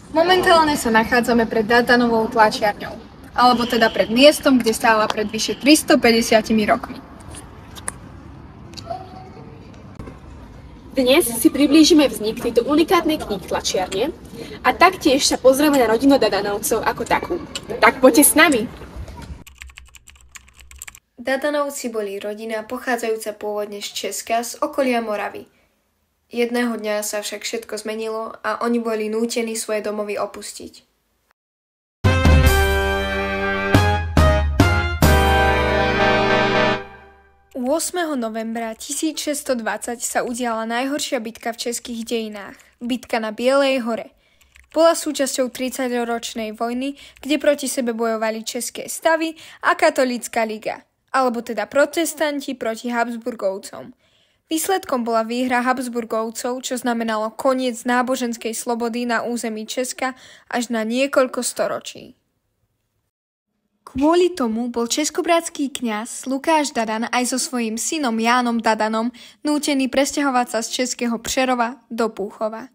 Momentálne sa nachádzame pred Dadanovou tlačiarňou, alebo teda pred miestom, kde stála pred vyše 350 rokmi. Dnes si priblížime vznik tejto unikátnej kníh tlačiarne a taktiež sa pozrieme na rodinu Dadanovcov ako takú. Tak poďte s nami! Dadanovci boli rodina pochádzajúca pôvodne z Česka z okolia Moravy. Jedného dňa sa však všetko zmenilo a oni boli nútení svoje domovy opustiť. U 8. novembra 1620 sa udiala najhoršia bitka v českých dejinách, bitka na Bielej hore. Bola súčasťou 30-ročnej vojny, kde proti sebe bojovali české stavy a katolícka liga, alebo teda protestanti proti Habsburgovcom. Výsledkom bola výhra Habsburgovcov, čo znamenalo koniec náboženskej slobody na území Česka až na niekoľko storočí. Kvôli tomu bol českobratský kňaz Lukáš Dadan aj so svojím synom Jánom Dadanom nútený presťahovať sa z českého Přerova do Púchova.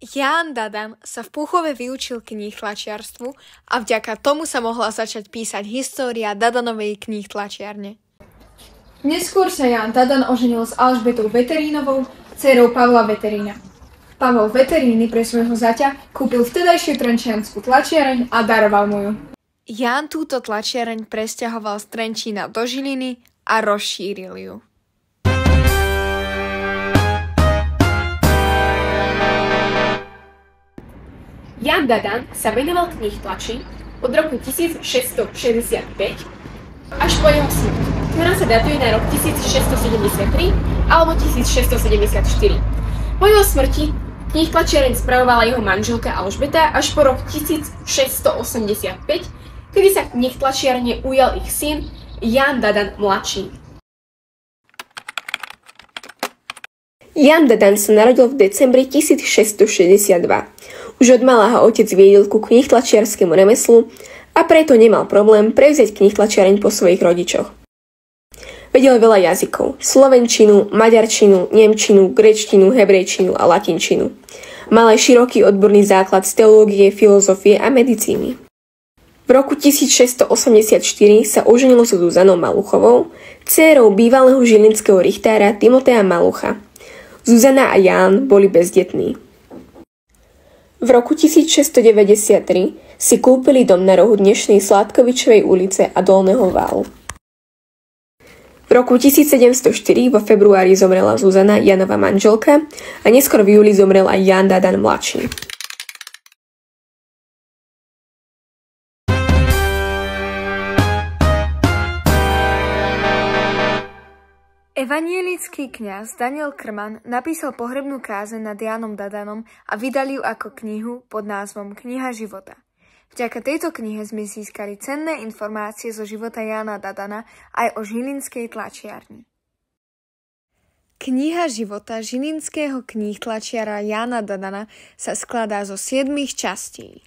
Ján Dadan sa v Púchove vyučil kníhtlačiarstvu a vďaka tomu sa mohla začať písať história Dadanovej kníhtlačiarne. Neskôr sa Ján Dadan oženil s Alžbetou Veterínovou, dcérou Pavla Veterína. Pavol Veteríny pre svojho zaťa kúpil vtedajšiu trenčiansku tlačiareň a daroval mu ju. Ján túto tlačiareň presťahoval z Trenčína do Žiliny a rozšíril ju. Ján Dadan sa venoval kníhtlači od roku 1665 až po jeho smrť, ktorá sa datuje na rok 1673 alebo 1674. Po jeho smrti kníhtlačiareň spravovala jeho manželka Alžbeta až po rok 1685, kedy sa kníhtlačiarne ujal ich syn Ján Dadan mladší. Ján Dadan sa narodil v decembri 1662. Už od malá ho otec viedil ku kníhtlačiarskému remeslu a preto nemal problém prevziať kníhtlačiareň po svojich rodičoch. Vedel veľa jazykov, slovenčinu, maďarčinu, nemčinu, gréčtinu, hebrejčinu a latinčinu. Mal aj široký odborný základ z teológie, filozofie a medicíny. V roku 1684 sa oženil so Zuzanou Maluchovou, dcérou bývalého žilinského richtára Timotea Malucha. Zuzana a Ján boli bezdetní. V roku 1693 si kúpili dom na rohu dnešnej Sládkovičovej ulice a Dolného Válu. V roku 1704 vo februári zomrela Zuzana, Janova manželka, a neskôr v júli zomrel aj Ján Dadan mladší. Evanielický kňaz Daniel Krman napísal pohrebnú kázeň nad Jánom Dadanom a vydal ju ako knihu pod názvom Kniha života. Vďaka tejto knihe sme získali cenné informácie zo života Jána Dadana aj o žilinskej tlačiarni. Kniha života žilinského kníhtlačiara Jána Dadana sa skladá zo 7 častí.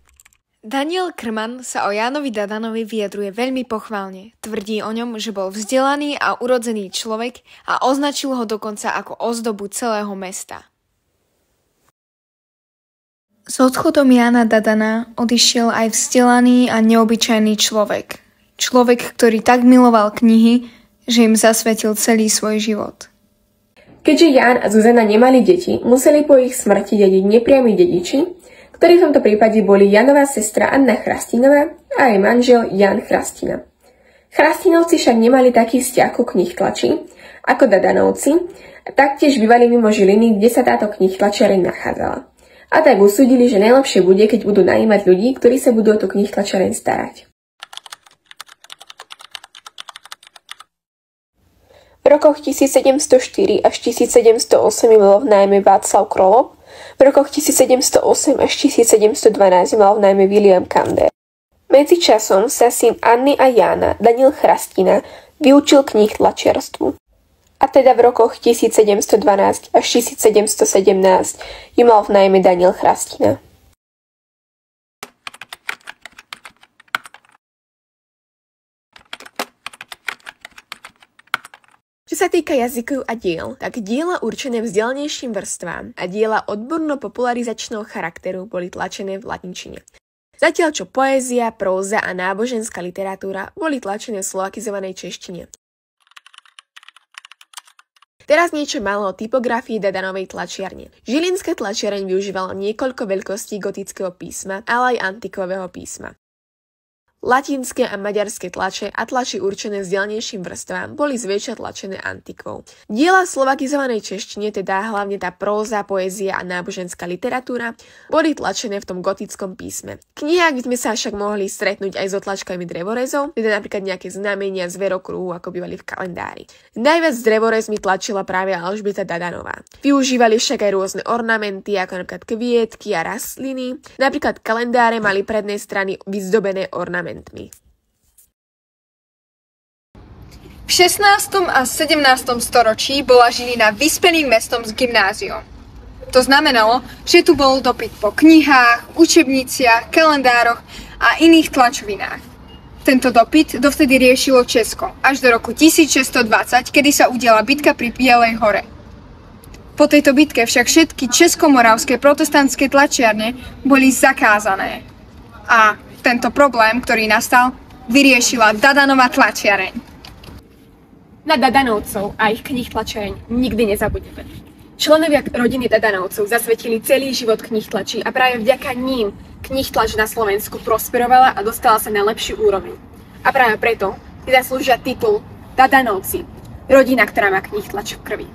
Daniel Krman sa o Jánovi Dadanovi vyjadruje veľmi pochválne. Tvrdí o ňom, že bol vzdelaný a urodzený človek a označil ho dokonca ako ozdobu celého mesta. S odchodom Jána Dadana odišiel aj vzdelaný a neobyčajný človek. Človek, ktorý tak miloval knihy, že im zasvetil celý svoj život. Keďže Ján a Zuzana nemali deti, museli po ich smrti dediť nepriami dediči, ktorí v tomto prípade boli Jánová sestra Anna Chrastínová a jej manžel Ján Chrastina. Chrastínovci však nemali taký vzťah ku kníhtlači ako Dadanovci a taktiež bývali mimo Žiliny, kde sa táto kníhtlačiareň nachádzala. A tak usúdili, že najlepšie bude, keď budú najímať ľudí, ktorí sa budú o tú kníhtlačiareň starať. V rokoch 1704 až 1708 mal v nájme Václav Krolob, v rokoch 1708 až 1712 mal v nájme William Kander. Medzičasom sa syn Anny a Jána, Daniel Chrastina, vyučil kníhtlačiarstvu. A teda v rokoch 1712 až 1717 ju mal v nájme Daniel Chrastina. Čo sa týka jazykov a diel, tak diela určené vzdialenejším vrstvám a diela odborno-popularizačného charakteru boli tlačené v latinčine. Zatiaľ čo poézia, próza a náboženská literatúra boli tlačené v slovakizovanej češtine. Teraz niečo málo o typografii Dadanovej tlačiarne. Žilinská tlačiareň využívala niekoľko veľkostí gotického písma, ale aj antikového písma. Latinské a maďarské tlače a tlače určené vzdialenejším vrstvám boli zväčša tlačené antikou. Diela v slovakizovanej češtine, teda hlavne tá próza, poézia a náboženská literatúra, boli tlačené v tom gotickom písme. V knihách by sme sa však mohli stretnúť aj so tlačkami drevorezov, teda napríklad nejaké znamenia z verokruhu, ako bývali v kalendári. Najviac s drevorezmi tlačila práve Alžbeta Dadanová. Využívali však aj rôzne ornamenty, ako napríklad kvietky a rastliny. Napríklad kalendáre mali prednej strany vyzdobené ornamenty. V 16. a 17. storočí bola Žilina vyspelým mestom s gymnáziom. To znamenalo, že tu bol dopyt po knihách, učebniciach, kalendároch a iných tlačovinách. Tento dopyt dovtedy riešilo Česko až do roku 1620, kedy sa udiala bitka pri Bielej hore. Po tejto bitke však všetky českomoravské protestantské tlačiarne boli zakázané. A tento problém, ktorý nastal, vyriešila Dadanova tlačiareň. Na Dadanovcov a ich knih tlačiareň nikdy nezabudeme. Členovia rodiny Dadanovcov zasvetili celý život knih tlačí a práve vďaka ním knih tlač na Slovensku prosperovala a dostala sa na lepšiu úroveň. A práve preto si zaslúžia titul Dadanovci, rodina, ktorá má knih tlač v krvi.